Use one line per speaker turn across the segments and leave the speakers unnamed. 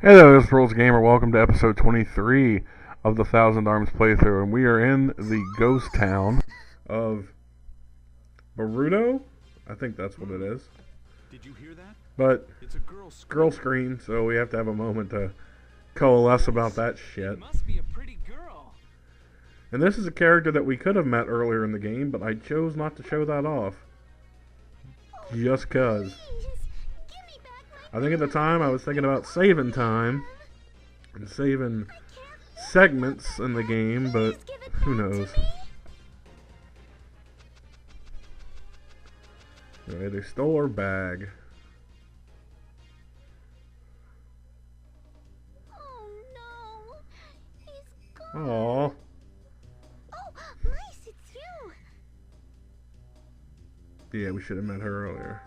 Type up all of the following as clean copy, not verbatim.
Hey there, this is RowlesTheGamer. Welcome to episode 23 of the Thousand Arms playthrough, and we are in the ghost town of Baruto. I think that's what it is.
Did you hear that?
But
it's a
girl scream, so we have to have a moment to coalesce about that shit.
Must be a pretty girl.
And this is a character that we could have met earlier in the game, but I chose not to show that off. Just cause. I think at the time I was thinking about saving time and saving segments in the game, but who knows. Anyway, they stole our bag.
Oh no, he's gone.
Aww.
Oh, nice, it's you.
Yeah, we should have met her earlier.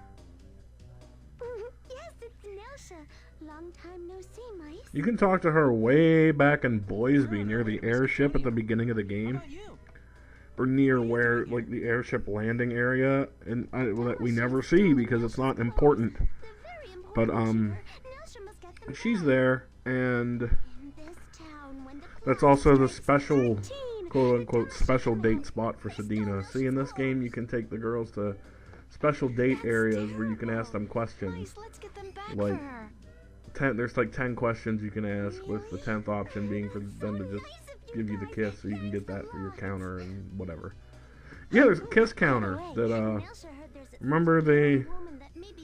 Yes, it's Nelsha. Long time no see, mice.
You can talk to her way back in Boisby near the airship at the beginning of the game. Or near where, like, the airship landing area, and that we never see because it's not important. But, she's there, and that's also the special, quote-unquote, special date spot for Sedina. See, in this game, you can take the girls to special date areas where you can ask them questions. Like, there's like 10 questions you can ask, with the 10th option being for them to just give you the kiss, so you can get that for your counter and whatever. Yeah, there's a kiss counter that, remember the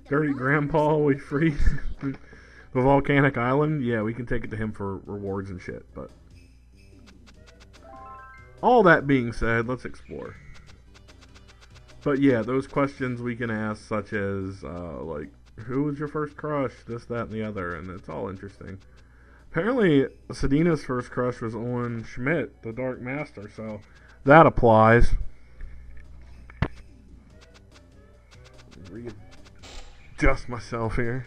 dirty grandpa we freed the volcanic island? Yeah, we can take it to him for rewards and shit, but all that being said, let's explore. But yeah, those questions we can ask, such as, like, who was your first crush, this, that, and the other, and it's all interesting. Apparently, Sedina's first crush was on Schmidt, the Dark Master, so that applies. Readjust myself here.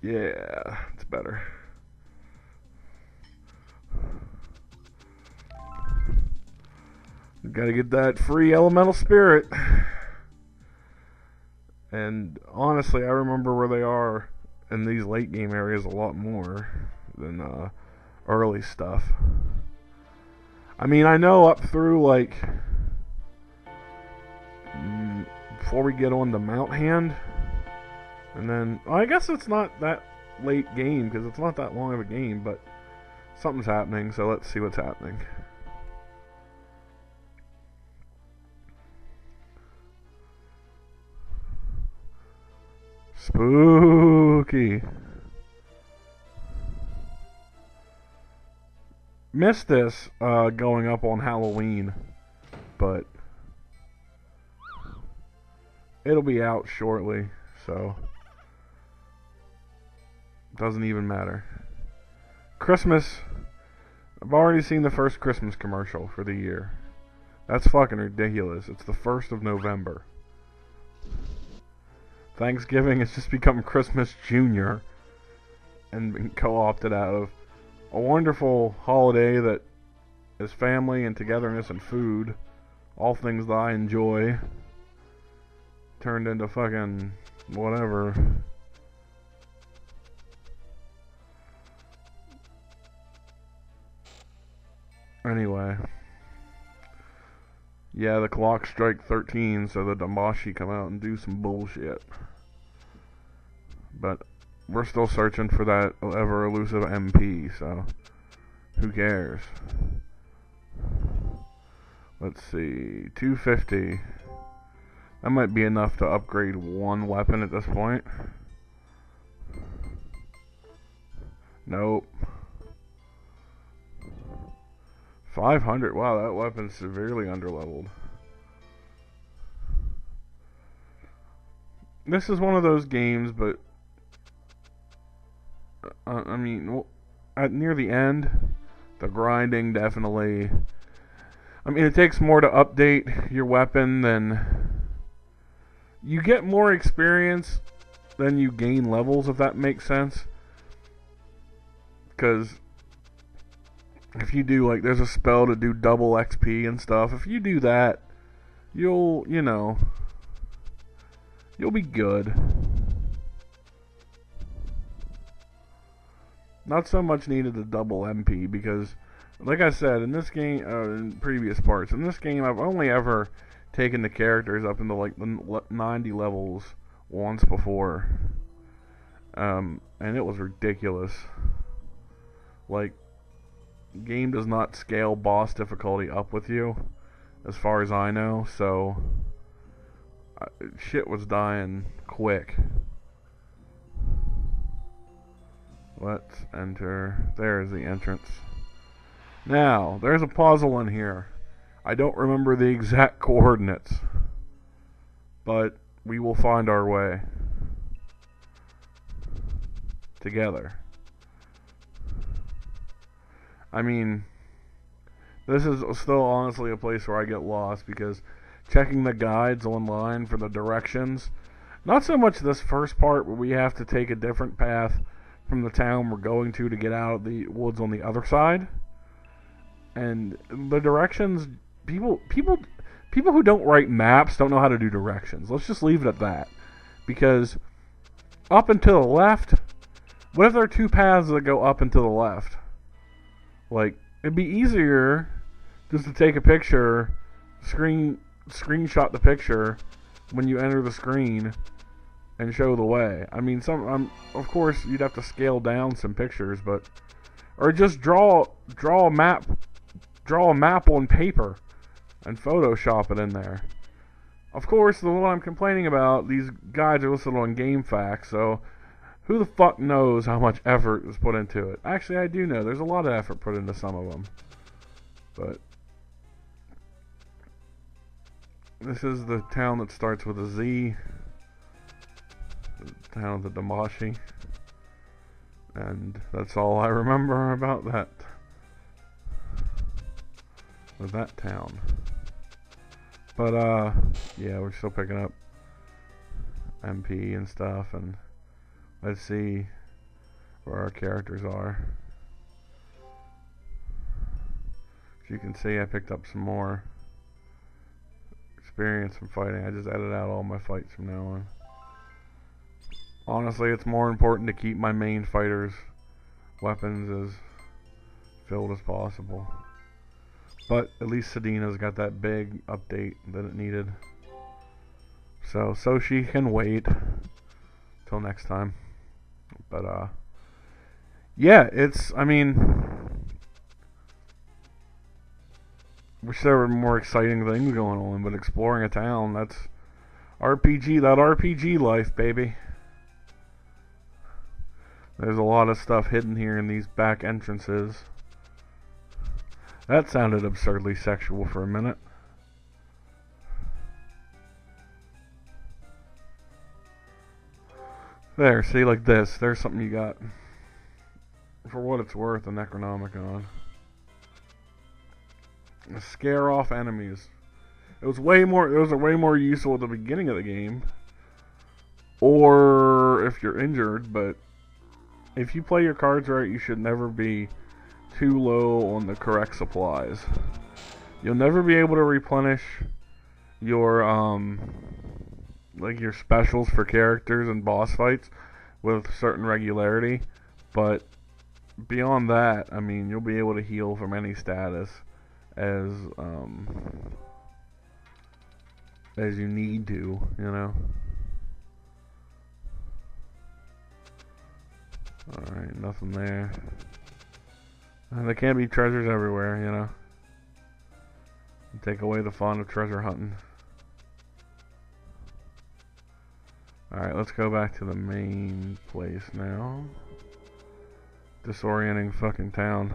Yeah, it's better. Gotta get that free elemental spirit. And honestly, I remember where they are in these late game areas a lot more than early stuff. I mean, I know up through, like, before we get on to Mount Hand, and then, well, I guess it's not that late game because it's not that long of a game, but something's happening, so let's see what's happening. Spooky. Missed this going up on Halloween, but it'll be out shortly, so doesn't even matter. Christmas. I've already seen the first Christmas commercial for the year. That's fucking ridiculous. It's the 1st of November. Thanksgiving has just become Christmas Junior and been co-opted out of a wonderful holiday that is family and togetherness and food, all things that I enjoy, turned into fucking whatever. Anyway. Yeah, the clock strike 13, so the Dambashi come out and do some bullshit. But we're still searching for that ever elusive MP, so who cares? Let's see, 250. That might be enough to upgrade one weapon at this point. Nope. 500. Wow, that weapon's severely underleveled. This is one of those games, but I mean, at near the end, the grinding definitely. I mean, it takes more to update your weapon than you get more experience than you gain levels, if that makes sense. Because if you do, like, there's a spell to do double XP and stuff. If you do that, you'll, you know, you'll be good. Not so much needed a double MP because, like I said, in this game, in previous parts, in this game I've only ever taken the characters up into like the 90 levels once before. And it was ridiculous. Like, game does not scale boss difficulty up with you, as far as I know, so shit was dying quick. Let's enter. There's the entrance. Now, there's a puzzle in here. I don't remember the exact coordinates, but we will find our way together. I mean, this is still honestly a place where I get lost because checking the guides online for the directions, not so much this first part where we have to take a different path from the town we're going to get out of the woods on the other side. And the directions, people who don't write maps don't know how to do directions. Let's just leave it at that. Because up and to the left, what if there are two paths that go up and to the left? Like, it'd be easier just to take a picture, screenshot the picture when you enter the screen and show the way. I mean, of course you'd have to scale down some pictures, but or just draw a map on paper and Photoshop it in there. Of course, the one I'm complaining about, these guides are listed on GameFAQs, so who the fuck knows how much effort is put into it? Actually, I do know. There's a lot of effort put into some of them. But this is the town that starts with a Z. The town of the Damashi. And that's all I remember about that. With that town. But, yeah, we're still picking up MP and stuff, and let's see where our characters are. As you can see, I picked up some more experience from fighting. I just edited out all my fights from now on. Honestly, it's more important to keep my main fighters' weapons as filled as possible. But at least Sedina's got that big update that it needed. So she can wait till next time. But yeah, I mean, wish there were more exciting things going on, but exploring a town, that's that RPG life, baby. There's a lot of stuff hidden here in these back entrances. That sounded absurdly sexual for a minute. There, see, like this. There's something you got. For what it's worth, a Necronomicon. Scare off enemies. It was way more useful at the beginning of the game. Or if you're injured, but if you play your cards right, you should never be too low on the correct supplies. You'll never be able to replenish your like your specials for characters and boss fights with certain regularity, but beyond that, I mean, you'll be able to heal from any status as you need to, you know. Alright, nothing there. And there can be treasures everywhere, you know. Take away the fun of treasure hunting. Alright, let's go back to the main place now. Disorienting fucking town.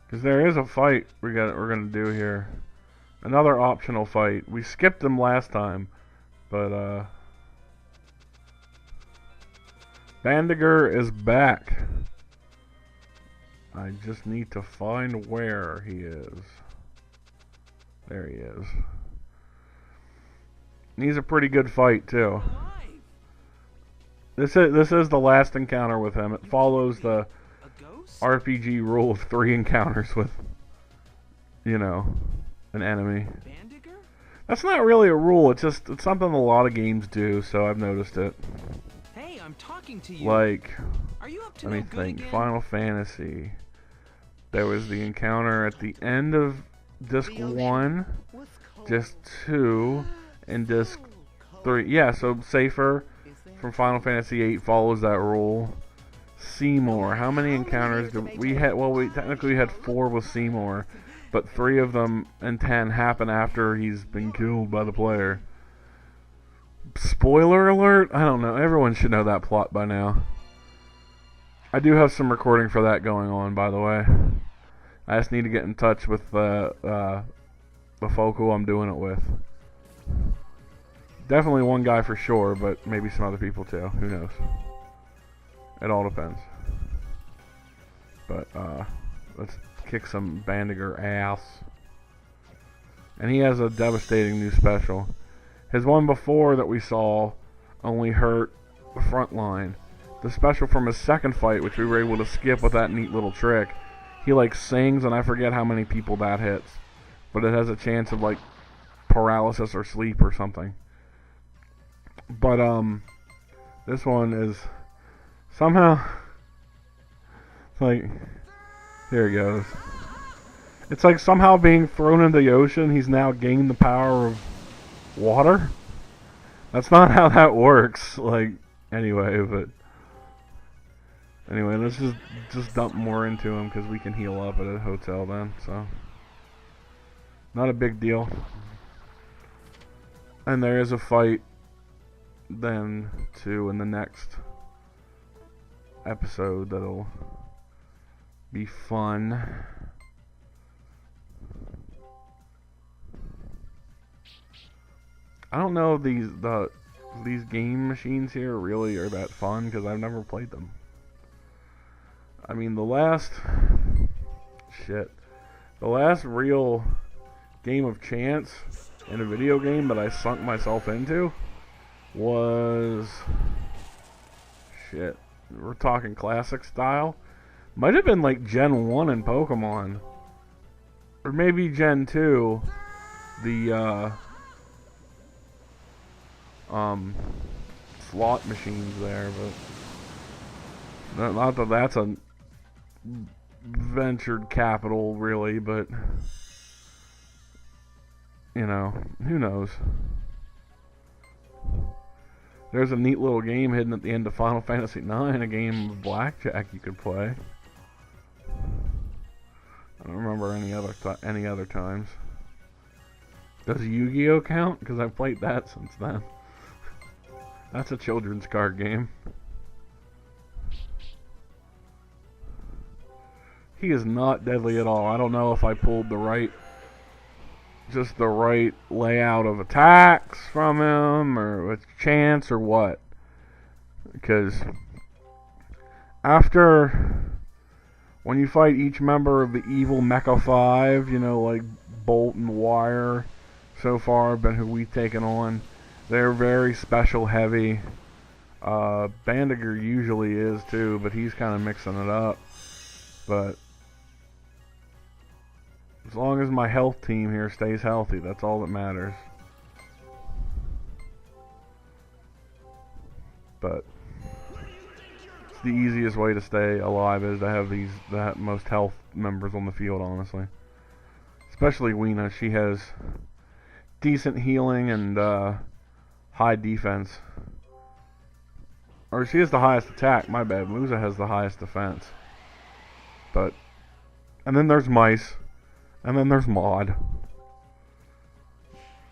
Because there is a fight we're gonna do here. Another optional fight. We skipped them last time, but Bandiger is back. I just need to find where he is. There he is. And he's a pretty good fight too. This is the last encounter with him. It follows the RPG rule of 3 encounters with, you know, an enemy. That's not really a rule. It's something a lot of games do. So I've noticed it.
Hey, I'm talking to you.
Like,
Are you up to
let me
no good
think.
again?
Final Fantasy. There was the encounter at the end of Disc 1, Disc 2, and Disc 3. Yeah, so Safer from Final Fantasy VIII follows that rule. Seymour. How many encounters did we had? Well, we technically had 4 with Seymour, but 3 of them and 10 happen after he's been killed by the player. Spoiler alert? I don't know. Everyone should know that plot by now. I do have some recording for that going on, by the way. I just need to get in touch with the folk who I'm doing it with. Definitely one guy for sure, but maybe some other people too. Who knows? It all depends. But let's kick some Bandiger ass. And he has a devastating new special. His one before that we saw only hurt the front line. The special from his second fight, which we were able to skip with that neat little trick, he like sings, and I forget how many people that hits. But it has a chance of like paralysis or sleep or something. But this one is somehow like, here he goes. It's like somehow being thrown into the ocean, he's now gained the power of water? That's not how that works. Like, anyway, let's just dump more into him because we can heal up at a hotel then, so not a big deal. And there is a fight then too in the next episode that'll be fun. I don't know if these game machines here really are that fun because I've never played them. I mean, the last real game of chance in a video game that I sunk myself into was we're talking classic style. Might have been like Gen 1 in Pokemon, or maybe Gen 2. The slot machines there, but not that that's a ventured capital really, but you know, who knows. There's a neat little game hidden at the end of Final Fantasy IX, a game of blackjack you could play. I don't remember any other times. Does Yu-Gi-Oh count? Because I've played that since then. That's a children's card game. He is not deadly at all. I don't know if I pulled the right layout of attacks from him, or with chance, or what. Because when you fight each member of the evil Mecha 5, you know, like Bolt and Wire so far have been who we've taken on. They're very special heavy. Bandiger usually is too, but he's kind of mixing it up. But as long as my health team here stays healthy, that's all that matters. But it's the easiest way to stay alive is to have the most health members on the field, honestly. Especially Weena. She has decent healing and high defense. Or she has the highest attack, my bad. Musa has the highest defense. But, and then there's Mice. And then there's Maud.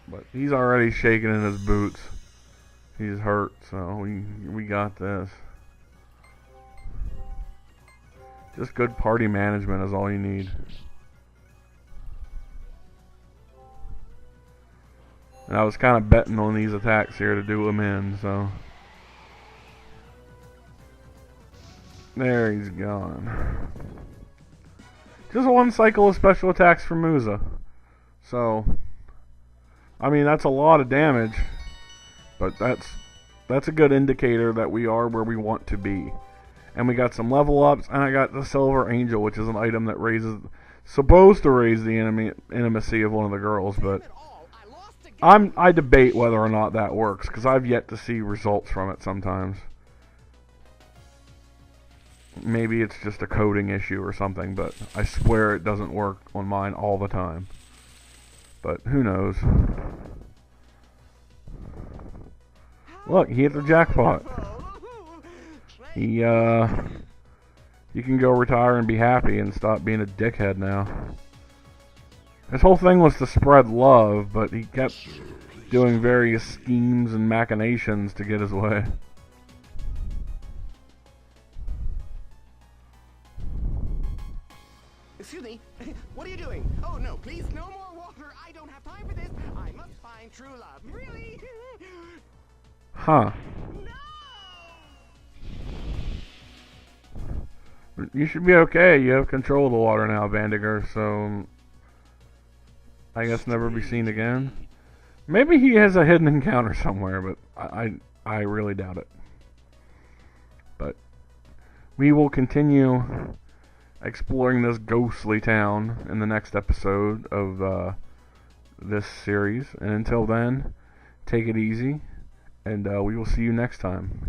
But he's already shaking in his boots. He's hurt, so we got this. Just good party management is all you need. And I was kind of betting on these attacks here to do them in, so. There, he's gone. Just one cycle of special attacks for Musa. So, I mean, that's a lot of damage. But that's a good indicator that we are where we want to be. And we got some level ups, and I got the Silver Angel, which is an item that supposed to raise the intimacy of one of the girls, but I debate whether or not that works, because I've yet to see results from it sometimes. Maybe it's just a coding issue or something, but I swear it doesn't work on mine all the time. But who knows? Look, he hit the jackpot. He can go retire and be happy and stop being a dickhead now. His whole thing was to spread love, but he kept doing various schemes and machinations to get his way.
Excuse me, what are you doing? Oh no, please, no more water. I don't have time for this. I must find true love. Really?
Huh.
No!
You should be okay. You have control of the water now, Bandiger, so I guess never be seen again. Maybe he has a hidden encounter somewhere, but I really doubt it. But we will continue exploring this ghostly town in the next episode of this series. And until then, take it easy, and we will see you next time.